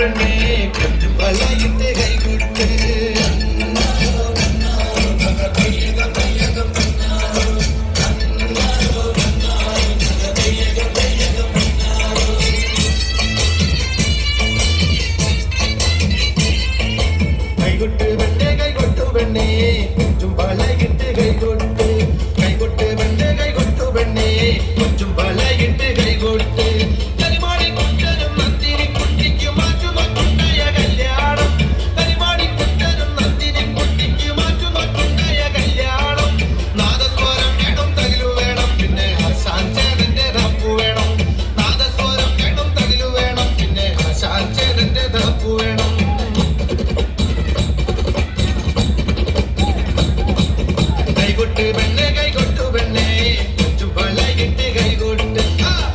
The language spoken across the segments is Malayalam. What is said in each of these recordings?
പെണ്ണേ കൊഞ്ചും വളയിട്ട് കൈകൊട്ട് കൈകൊട്ട് പെണ്ണേ കൈകൊട്ടു പെണ്ണേ കൊഞ്ചും വളയിട്ട് കൈകൊട്ട് കൈകൊട്ട് പെണ്ണേ കൈകൊട്ടു പെണ്ണേ കൊഞ്ചും വളയിട്ട് കൈകൊട്ട് കരിമാടി കുട്ടനും നന്ദിനി കുട്ടിക്ക് മാറ്റുമൊട്ടുണ്ടായ കല്യാണം കരിമാടി കുട്ടനും നന്ദിനി കുട്ടിക്ക് മാറ്റുമൊട്ടുണ്ടായ കല്യാണം നാദസ്വരം വേണം തകിലു വേണം പിന്നെ ആശാൻ ചേതന്റെ ദപ്പു വേണം നാദസ്വരം വേണം തകിലു വേണം പിന്നെ ആശാൻ ചേതന്റെ ദപ്പു വേണം കൈകൊട്ട് പെണ്ണേ കൈകൊട്ടു പെണ്ണേ കൊഞ്ചും വളയിട്ട് കൈകൊട്ട്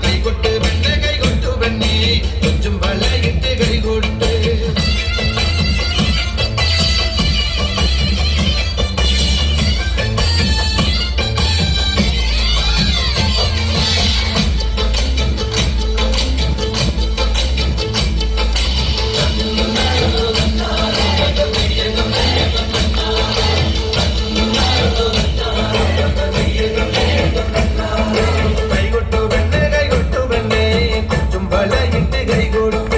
കൈകൊട്ട് പെണ്ണേ കൈകൊട്ടു പെണ്ണേ കൊഞ്ചും വളയിട്ട് കൈകൊട്ട് കൈകൊട്ടു പെണ്ണേ കൈകൊട്ടു പെണ്ണേ കൊഞ്ചും വളയിട്ട് കൈകൊട്ട്